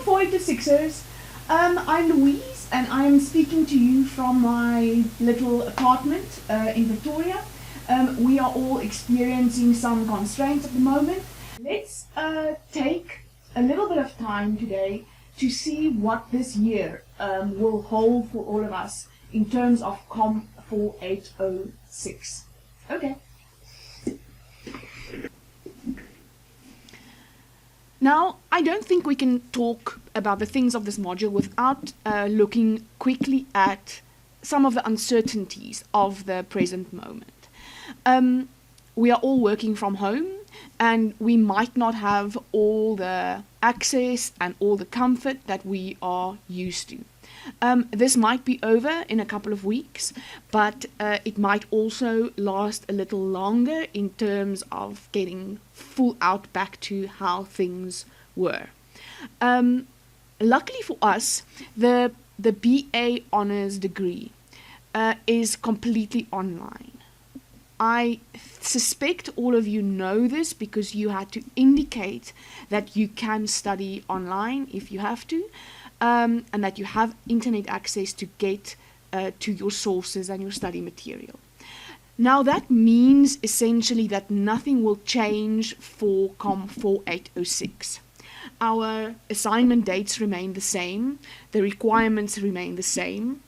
COM4806ers. I'm Louise and I'm speaking to you from my little apartment in Victoria. We are all experiencing some constraints at the moment. Let's take a little bit of time today to see what this year will hold for all of us in terms of COM4806. Okay. Now, I don't think we can talk about the things of this module without looking quickly at some of the uncertainties of the present moment. We are all working from home, and we might not have all the access and all the comfort that we are used to. This might be over in a couple of weeks, but it might also last a little longer in terms of getting full out back to how things were. Luckily for us, the BA Honours degree is completely online. I suspect all of you know this because you had to indicate that you can study online if you have to, and that you have internet access to get to your sources and your study material. Now that means essentially that nothing will change for COM4806. Our assignment dates remain the same, the requirements remain the same.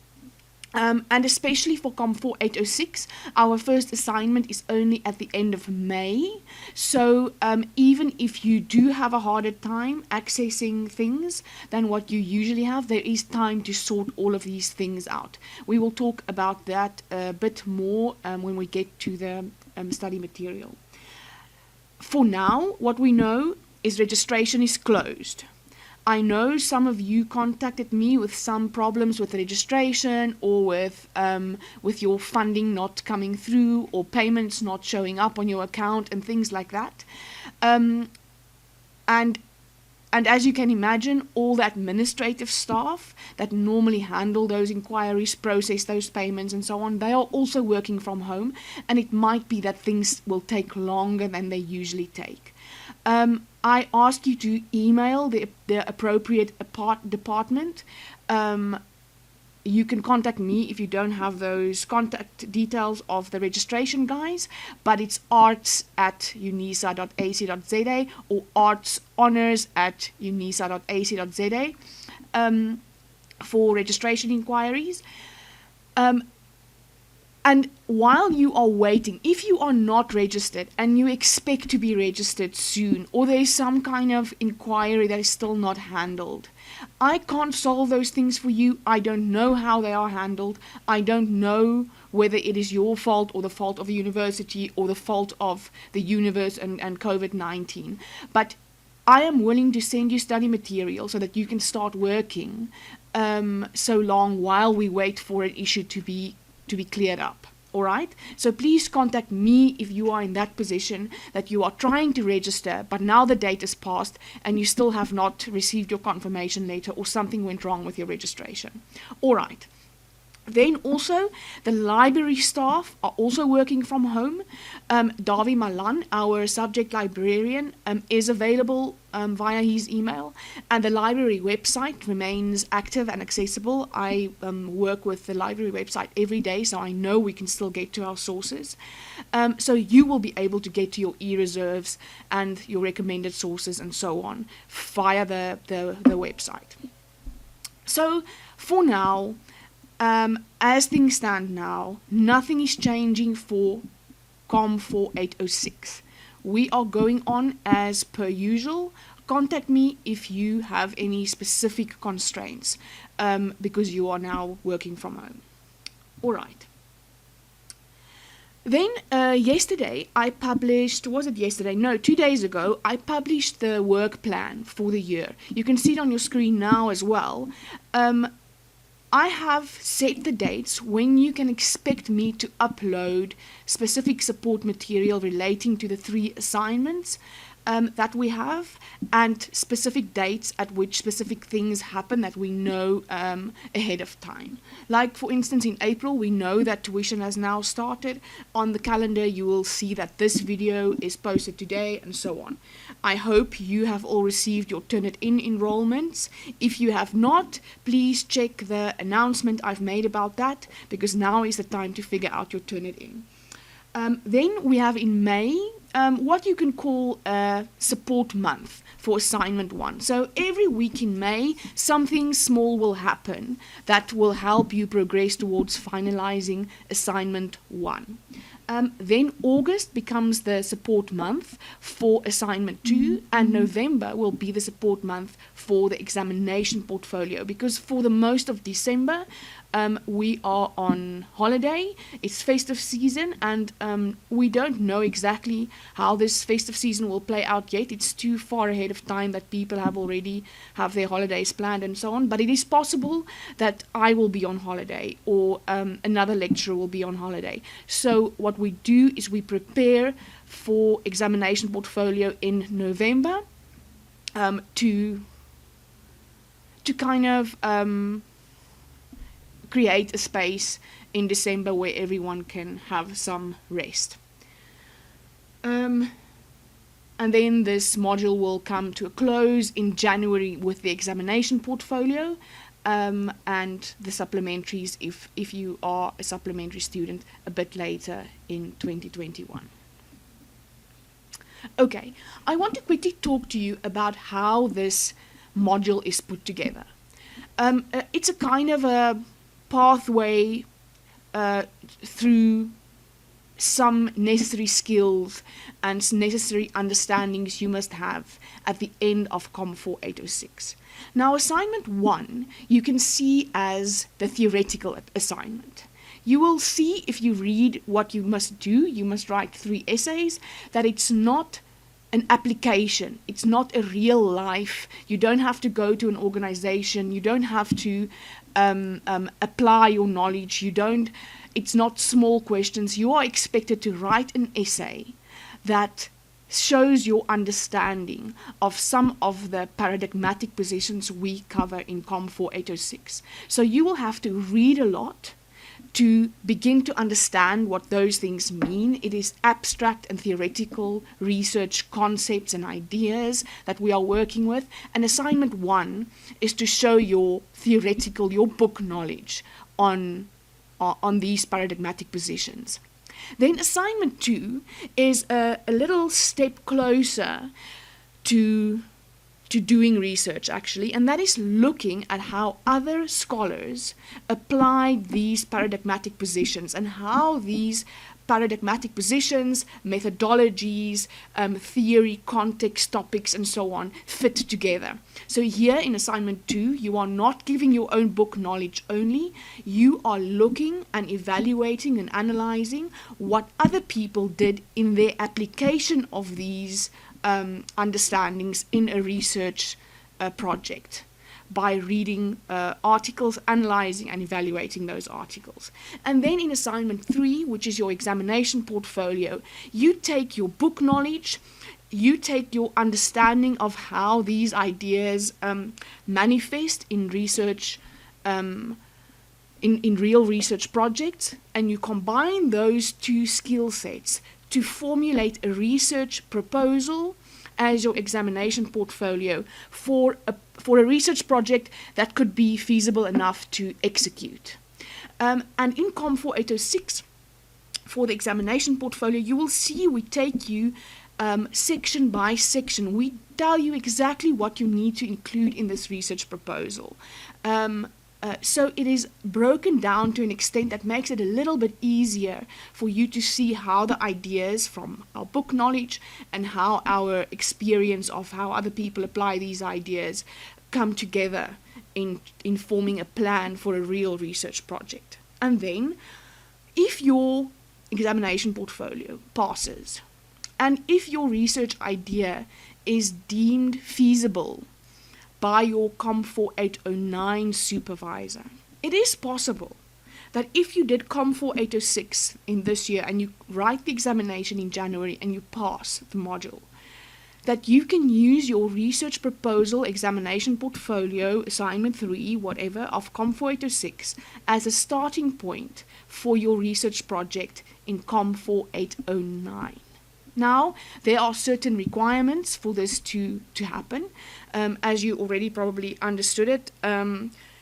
And especially for COM4806, our first assignment is only at the end of May. So even if you do have a harder time accessing things than what you usually have, there is time to sort all of these things out. We will talk about that a bit more when we get to the study material. For now, what we know is registration is closed. I know some of you contacted me with some problems with registration or with your funding not coming through or payments not showing up on your account and things like that. And as you can imagine, all the administrative staff that normally handle those inquiries, process those payments and so on, they are also working from home, and it might be that things will take longer than they usually take. I ask you to email the appropriate department. You can contact me if you don't have those contact details of the registration guys, but it's arts@unisa.ac.za or artshonors@unisa.ac.za for registration inquiries. And while you are waiting, if you are not registered and you expect to be registered soon, or there is some kind of inquiry that is still not handled, I can't solve those things for you. I don't know how they are handled. I don't know whether it is your fault or the fault of the university or the fault of the universe and COVID-19. But I am willing to send you study material so that you can start working so long while we wait for an issue to be cleared up. All right, so please contact me if you are in that position that you are trying to register, but now the date is passed and you still have not received your confirmation letter or something went wrong with your registration. All right. Then also, the library staff are also working from home. Davi Malan, our subject librarian, is available via his email, and the library website remains active and accessible. I work with the library website every day, so I know we can still get to our sources. So you will be able to get to your e-reserves and your recommended sources and so on via the website. So for now, as things stand now, nothing is changing for COM4806. We are going on as per usual. Contact me if you have any specific constraints, because you are now working from home. All right. Then yesterday I published, was it yesterday? No, 2 days ago, I published the work plan for the year. You can see it on your screen now as well. I have set the dates when you can expect me to upload specific support material relating to the 3 assignments. that we have, and specific dates at which specific things happen that we know ahead of time. Like, for instance, in April, we know that tuition has now started. On the calendar, you will see that this video is posted today, and so on. I hope you have all received your Turnitin enrollments. If you have not, please check the announcement I've made about that, because now is the time to figure out your Turnitin. Then we have in May what you can call a support month for assignment 1. So every week in May, something small will happen that will help you progress towards finalizing assignment 1. Then August becomes the support month for assignment 2, and November will be the support month for the examination portfolio, because for the most of December, we are on holiday. It's festive season, and we don't know exactly how this festive season will play out yet. It's too far ahead of time that people already have their holidays planned and so on, but it is possible that I will be on holiday, or another lecturer will be on holiday. So what we do is we prepare for examination portfolio in November to kind of create a space in December where everyone can have some rest. And then this module will come to a close in January with the examination portfolio and the supplementaries if you are a supplementary student a bit later in 2021. Okay, I want to quickly talk to you about how this module is put together. It's a kind of a pathway through some necessary skills and necessary understandings you must have at the end of COM4806. Now, assignment 1 you can see as the theoretical assignment. You will see, if you read what you must do, you must write 3 essays, that it's not an application. It's not a real life. You don't have to go to an organization. You don't have to apply your knowledge. It's not small questions. You are expected to write an essay that shows your understanding of some of the paradigmatic positions we cover in COM4806. So you will have to read a lot to begin to understand what those things mean. It is abstract and theoretical research concepts and ideas that we are working with. And assignment 1 is to show your theoretical, your book knowledge on these paradigmatic positions. Then assignment 2 is a little step closer to doing research, actually, and that is looking at how other scholars applied these paradigmatic positions and how these paradigmatic positions, methodologies, theory, context, topics, and so on fit together. So here in assignment 2, you are not giving your own book knowledge only, you are looking and evaluating and analyzing what other people did in their application of these understandings in a research project by reading articles, analyzing and evaluating those articles. And then in assignment 3, which is your examination portfolio, you take your book knowledge, you take your understanding of how these ideas manifest in research, in real research projects, and you combine those 2 skill sets to formulate a research proposal as your examination portfolio for a research project that could be feasible enough to execute. And in COM4806, for the examination portfolio, you will see we take you section by section. We tell you exactly what you need to include in this research proposal. So it is broken down to an extent that makes it a little bit easier for you to see how the ideas from our book knowledge and how our experience of how other people apply these ideas come together in forming a plan for a real research project. And then, if your examination portfolio passes, and if your research idea is deemed feasible by your COM4809 supervisor, it is possible that if you did COM4806 in this year and you write the examination in January and you pass the module, that you can use your research proposal, examination portfolio, assignment 3, whatever, of COM4806 as a starting point for your research project in COM4809. Now, there are certain requirements for this to happen. As you already probably understood it,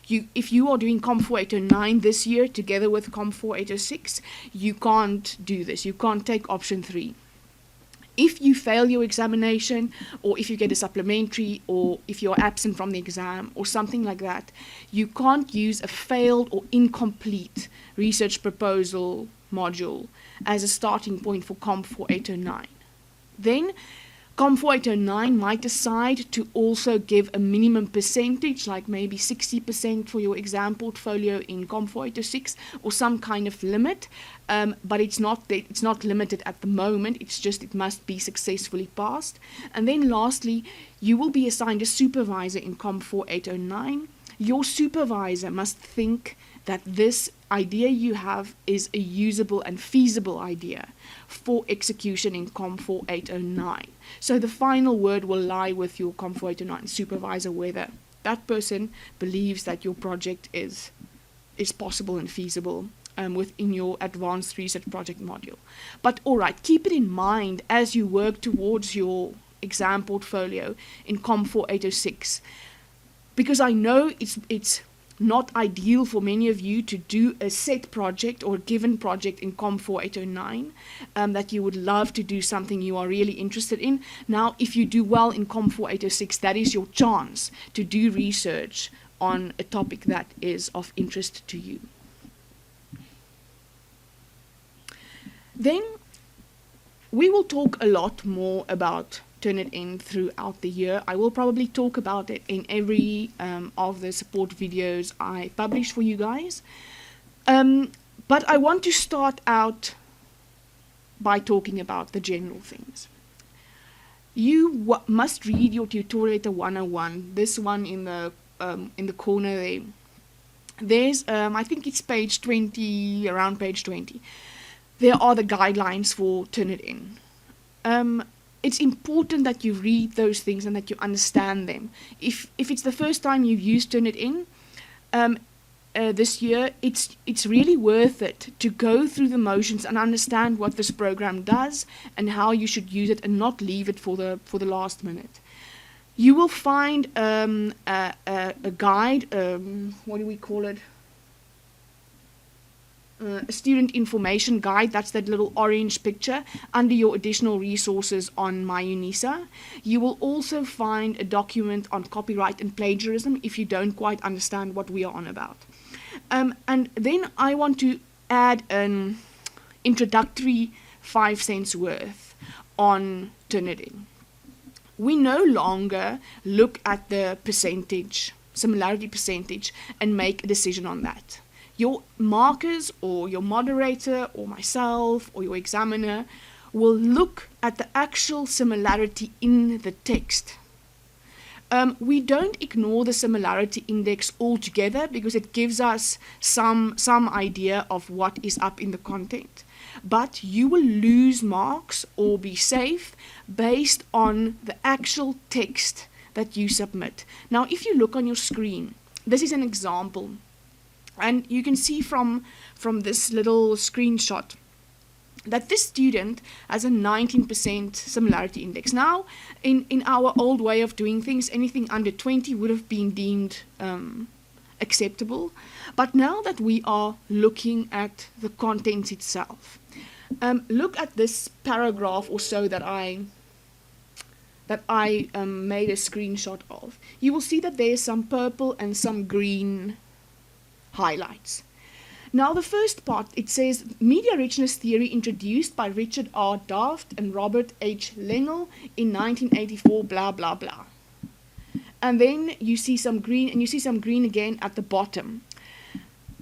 if you are doing COM4809 this year together with COM4806, you can't do this. You can't take option 3. If you fail your examination, or if you get a supplementary, or if you're absent from the exam, or something like that, you can't use a failed or incomplete research proposal module as a starting point for COM4809. Then COM4809 might decide to also give a minimum percentage, like maybe 60% for your exam portfolio in COM4806, or some kind of limit, but it's not limited at the moment. It's just it must be successfully passed. And then lastly, you will be assigned a supervisor in COM4809. Your supervisor must think that this idea you have is a usable and feasible idea for execution in COM4809. So the final word will lie with your COM4809 supervisor, whether that person believes that your project is possible and feasible within your advanced research project module. But all right, keep it in mind as you work towards your exam portfolio in COM4806, because I know it's not ideal for many of you to do a set project or a given project in COM4809, that you would love to do something you are really interested in. Now, if you do well in COM4806, that is your chance to do research on a topic that is of interest to you. Then we will talk a lot more about Turnitin throughout the year. I will probably talk about it in every of the support videos I publish for you guys. But I want to start out by talking about the general things. You must read your Tutorial 101. This one in the corner there. There's I think it's page 20, around page 20. There are the guidelines for Turnitin. It's important that you read those things and that you understand them. If it's the first time you've used Turnitin this year, it's really worth it to go through the motions and understand what this program does and how you should use it, and not leave it for the last minute. You will find a guide. What do we call it? A student information guide. That's that little orange picture under your additional resources on MyUnisa. You will also find a document on copyright and plagiarism if you don't quite understand what we are on about. And then I want to add an introductory 5 cents worth on Turnitin. We no longer look at the percentage, similarity percentage, and make a decision on that. Your markers or your moderator or myself or your examiner will look at the actual similarity in the text. We don't ignore the similarity index altogether because it gives us some idea of what is up in the content. But you will lose marks or be safe based on the actual text that you submit. Now, if you look on your screen, this is an example. And you can see from this little screenshot that this student has a 19% similarity index. Now, in our old way of doing things, anything under 20 would have been deemed acceptable. But now that we are looking at the content itself, look at this paragraph or so that I made a screenshot of. You will see that there's some purple and some green highlights. Now the first part, it says media richness theory introduced by Richard R. Daft and Robert H. Lengel in 1984, blah blah blah. And then you see some green, and you see some green again at the bottom.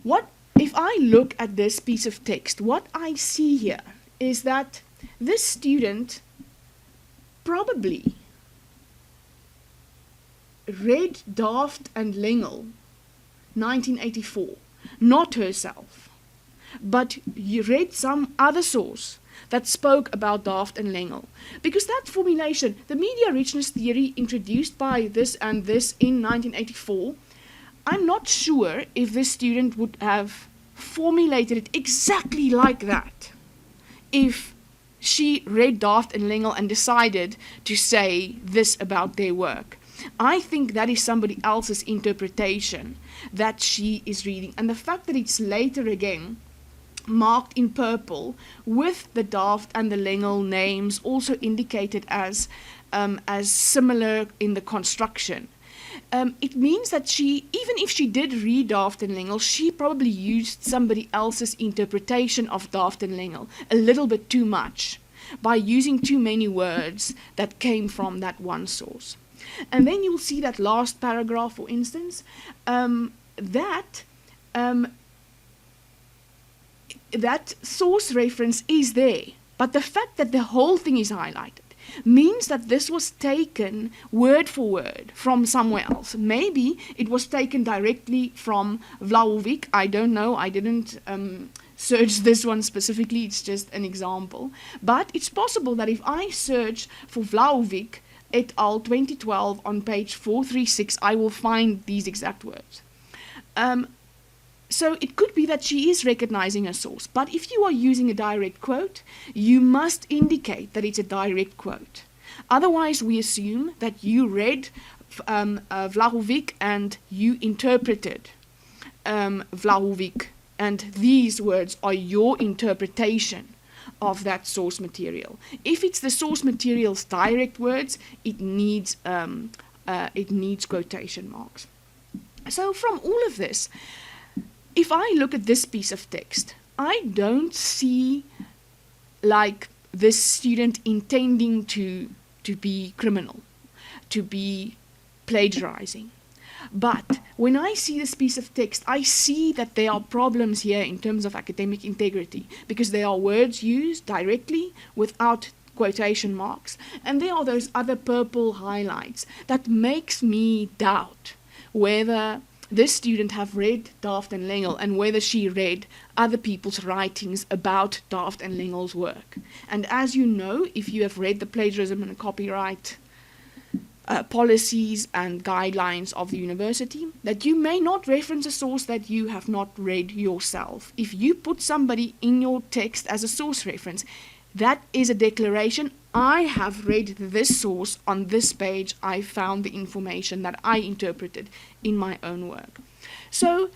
What if I look at this piece of text? What I see here is that this student probably read Daft and Lengel 1984, not herself, but you read some other source that spoke about Daft and Lengel. Because that formulation, the media richness theory introduced by this and this in 1984, I'm not sure if this student would have formulated it exactly like that if she read Daft and Lengel and decided to say this about their work. I think that is somebody else's interpretation that she is reading. And the fact that it's later again marked in purple with the Daft and the Lengel names also indicated as similar in the construction. It means that she, even if she did read Daft and Lengel, she probably used somebody else's interpretation of Daft and Lengel a little bit too much by using too many words that came from that one source. And then you'll see that last paragraph, for instance, that source reference is there, but the fact that the whole thing is highlighted means that this was taken word for word from somewhere else. Maybe it was taken directly from Vlahovic. I don't know. I didn't search this one specifically. It's just an example. But it's possible that if I search for Vlahovic et al. 2012 on page 436, I will find these exact words. So it could be that she is recognizing a source, but if you are using a direct quote, you must indicate that it's a direct quote. Otherwise, we assume that you read Vlahovic and you interpreted Vlahovic, and these words are your interpretation of that source material. If it's the source material's direct words, it needs quotation marks. So from all of this, if I look at this piece of text, I don't see like this student intending to be criminal, to be plagiarizing. But when I see this piece of text, I see that there are problems here in terms of academic integrity, because there are words used directly without quotation marks, and there are those other purple highlights that makes me doubt whether this student have read Daft and Lengel and whether she read other people's writings about Daft and Lengel's work. And as you know, if you have read the plagiarism and copyright policies and guidelines of the university, that you may not reference a source that you have not read yourself. If you put somebody in your text as a source reference, that is a declaration: I have read this source on this page, I found the information that I interpreted in my own work. So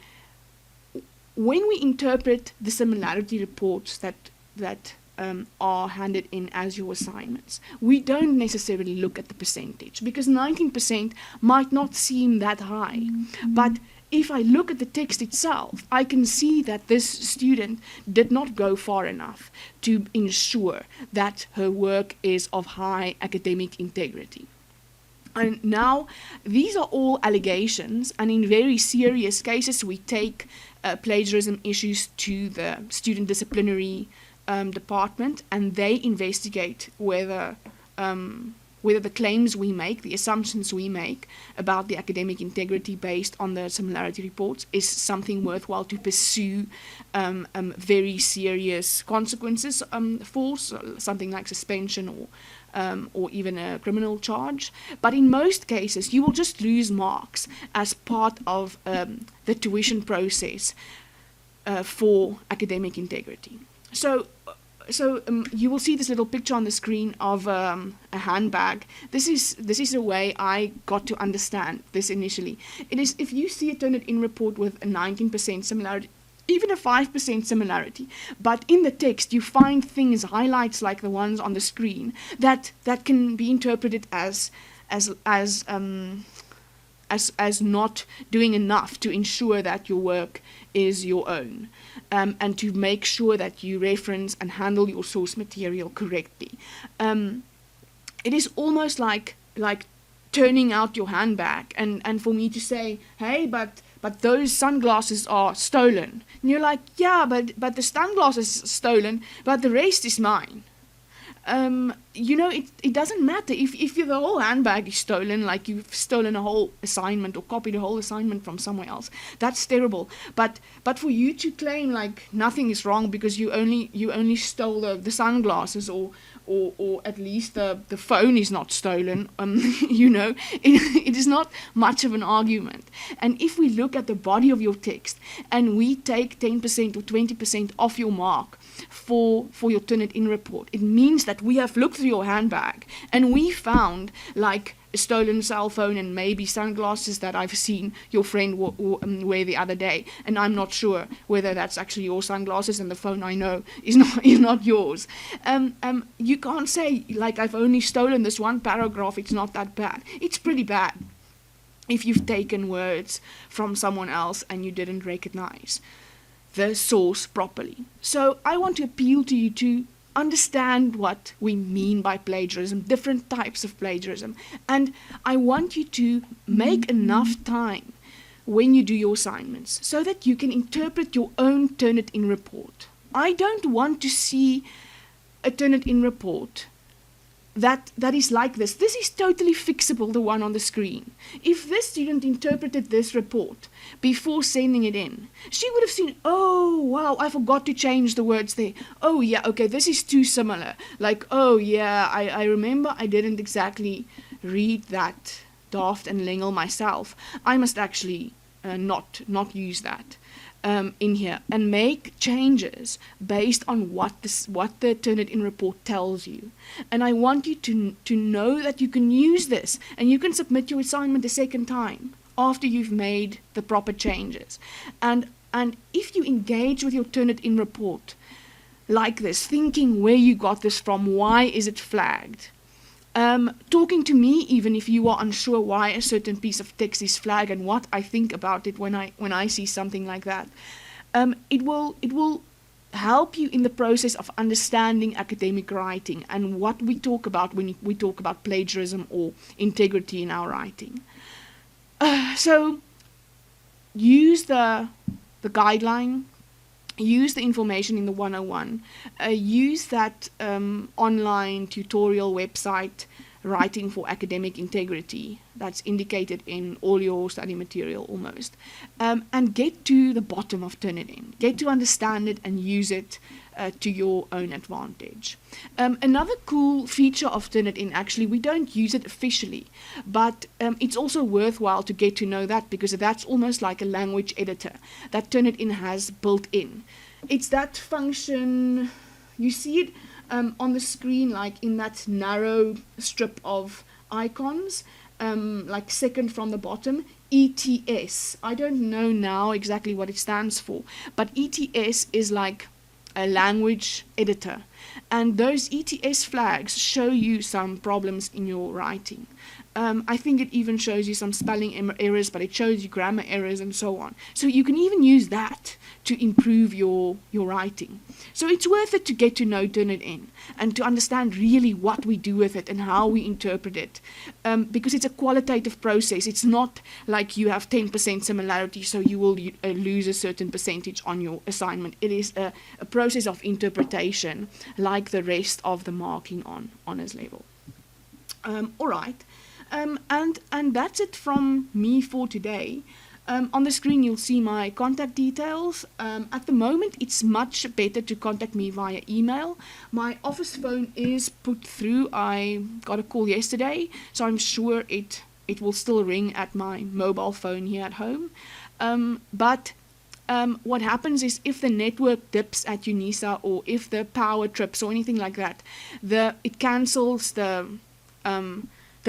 when we interpret the similarity reports that are handed in as your assignments, we don't necessarily look at the percentage, because 19% might not seem that high. But if I look at the text itself, I can see that this student did not go far enough to ensure that her work is of high academic integrity. And now, these are all allegations, and in very serious cases, we take plagiarism issues to the student disciplinary department, and they investigate whether the claims we make, the assumptions we make about the academic integrity based on the similarity reports is something worthwhile to pursue very serious consequences for, so something like suspension or even a criminal charge. But in most cases, you will just lose marks as part of the tuition process for academic integrity. So you will see this little picture on the screen of a handbag. This is the way I got to understand this initially. It is, if you see a Turnitin report with a 19% similarity, even a 5% similarity, but in the text you find things, highlights like the ones on the screen, that can be interpreted as not doing enough to ensure that your work is your own, and to make sure that you reference and handle your source material correctly. It is almost like turning out your handbag and for me to say, hey, but those sunglasses are stolen. And you're like, yeah, but the sunglasses is stolen, but the rest is mine. it doesn't matter if the whole handbag is stolen, like you've stolen a whole assignment or copied a whole assignment from somewhere else. That's terrible. But for you to claim like nothing is wrong because you only stole the sunglasses, or at least the phone is not stolen, it is not much of an argument. And if we look at the body of your text and we take 10% or 20% off your mark for your Turnitin report, it means that we have looked through your handbag and we found like a stolen cell phone and maybe sunglasses that I've seen your friend wear the other day, and I'm not sure whether that's actually your sunglasses, and the phone I know is not yours. You can't say like I've only stolen this one paragraph, it's not that bad. It's pretty bad if you've taken words from someone else and you didn't recognize the source properly. So I want to appeal to you to understand what we mean by plagiarism, different types of plagiarism, and I want you to make enough time when you do your assignments so that you can interpret your own Turnitin report. I don't want to see a Turnitin report that is like this. This is totally fixable, the one on the screen. If this student interpreted this report before sending it in, she would have seen, oh, wow, I forgot to change the words there. Oh, yeah, okay, this is too similar. Like, oh, yeah, I remember I didn't exactly read that Daft and Lengel myself. I must actually not use that in here, and make changes based on what the Turnitin report tells you. And I want you to know that you can use this and you can submit your assignment a second time after you've made the proper changes. And if you engage with your Turnitin report like this, thinking where you got this from, why is it flagged, talking to me even if you are unsure why a certain piece of text is flagged and what I think about it when I see something like that, it will help you in the process of understanding academic writing and what we talk about when we talk about plagiarism or integrity in our writing. So use the guideline, use the information in the 101, use that online tutorial website, Writing for Academic Integrity, that's indicated in all your study material almost, and get to the bottom of Turnitin. Get to understand it and use it to your own advantage. Another cool feature of Turnitin, actually, we don't use it officially, but it's also worthwhile to get to know that, because that's almost like a language editor that Turnitin has built in. It's that function, you see it on the screen, like in that narrow strip of icons, like second from the bottom, ETS. I don't know now exactly what it stands for, but ETS is like a language editor, and those ETS flags show you some problems in your writing. I think it even shows you some spelling errors, but it shows you grammar errors and so on. So you can even use that to improve your writing. So it's worth it to get to know Turnitin and to understand really what we do with it and how we interpret it, because it's a qualitative process. It's not like you have 10% similarity, so you will lose a certain percentage on your assignment. It is a process of interpretation, like the rest of the marking on honors level. All right. And that's it from me for today. On the screen you'll see my contact details. At the moment it's much better to contact me via email. My office phone is put through. I got a call yesterday, so I'm sure it will still ring at my mobile phone here at home. But what happens is, if the network dips at UNISA, or if the power trips or anything like that, it cancels the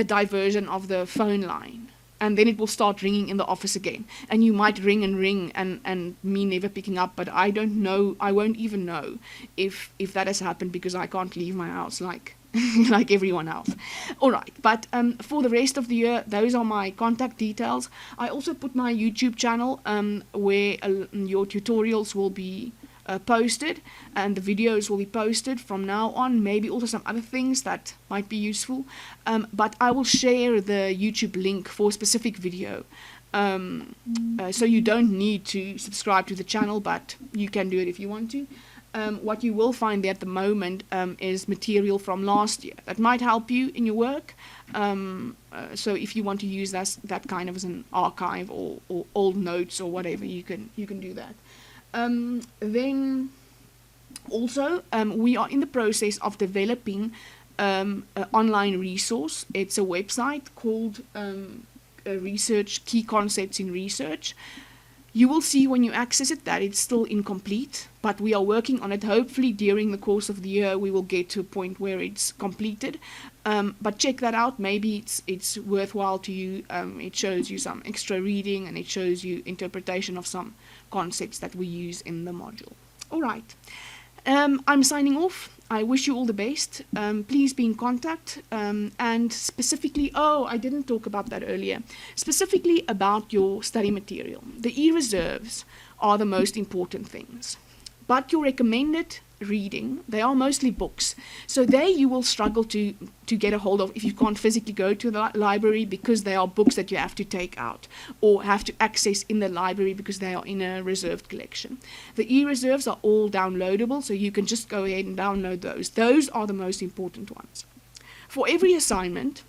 diversion of the phone line, and then it will start ringing in the office again, and you might ring and me never picking up, but I don't know, I won't even know if that has happened, because I can't leave my house like like everyone else. Alright, but for the rest of the year, those are my contact details. I also put my YouTube channel where your tutorials will be posted, and the videos will be posted from now on, maybe also some other things that might be useful, but I will share the YouTube link for a specific video, so you don't need to subscribe to the channel, but you can do it if you want to. What you will find there at the moment is material from last year that might help you in your work. So if you want to use that kind of as an archive or old notes or whatever, you can do that. Then also, we are in the process of developing an online resource. It's a website called Research Key Concepts in Research. You will see when you access it that it's still incomplete, but we are working on it. Hopefully during the course of the year we will get to a point where it's completed. But check that out. Maybe it's worthwhile to you. It shows you some extra reading and it shows you interpretation of some concepts that we use in the module. All right. I'm signing off. I wish you all the best. Please be in contact. And specifically, I didn't talk about that earlier. Specifically about your study material. The e-reserves are the most important things. But your recommended reading, they are mostly books. So there you will struggle to get a hold of if you can't physically go to the library, because they are books that you have to take out or have to access in the library because they are in a reserved collection. The e-reserves are all downloadable, so you can just go ahead and download those. Those are the most important ones. For every assignment,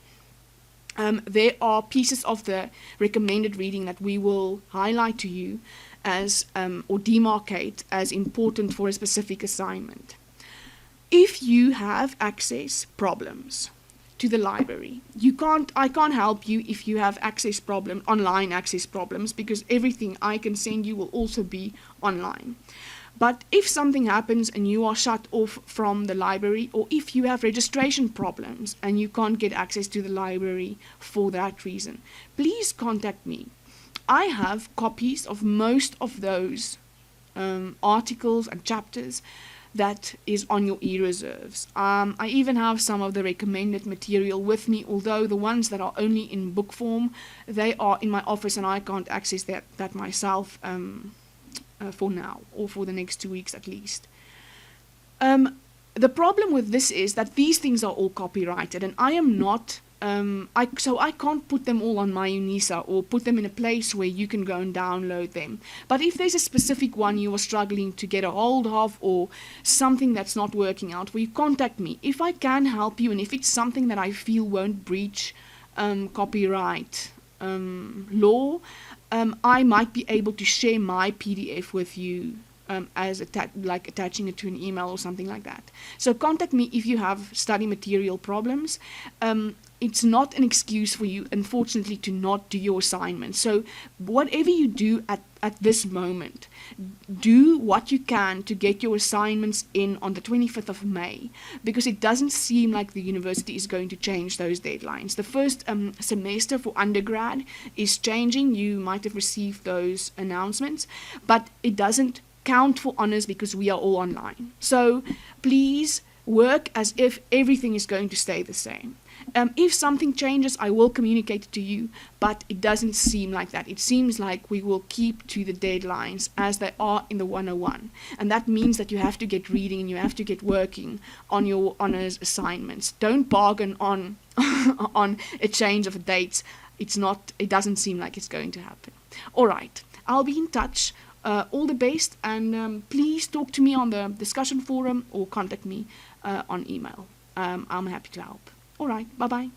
there are pieces of the recommended reading that we will highlight to you as or demarcate as important for a specific assignment. If you have access problems to the library, I can't help you if you have online access problems, because everything I can send you will also be online. But if something happens and you are shut off from the library, or if you have registration problems and you can't get access to the library for that reason, please contact me. I have copies of most of those articles and chapters that is on your e-reserves. I even have some of the recommended material with me, although the ones that are only in book form, they are in my office and I can't access that myself for now, or for the next 2 weeks at least. The problem with this is that these things are all copyrighted, and I am not so I can't put them all on my UNISA or put them in a place where you can go and download them. But if there's a specific one you are struggling to get a hold of, or something that's not working out, will you contact me? If I can help you, and if it's something that I feel won't breach copyright law, I might be able to share my PDF with you as like attaching it to an email or something like that. So contact me if you have study material problems. It's not an excuse for you, unfortunately, to not do your assignments. So whatever you do at this moment, do what you can to get your assignments in on the 25th of May, because it doesn't seem like the university is going to change those deadlines. The first semester for undergrad is changing. You might have received those announcements, but it doesn't count for honors because we are all online. So please work as if everything is going to stay the same. If something changes, I will communicate it to you, but it doesn't seem like that. It seems like we will keep to the deadlines as they are in the 101. And that means that you have to get reading and you have to get working on your honors assignments. Don't bargain on on a change of dates. It doesn't seem like it's going to happen. All right, I'll be in touch. All the best, and please talk to me on the discussion forum or contact me on email. I'm happy to help. All right, bye-bye.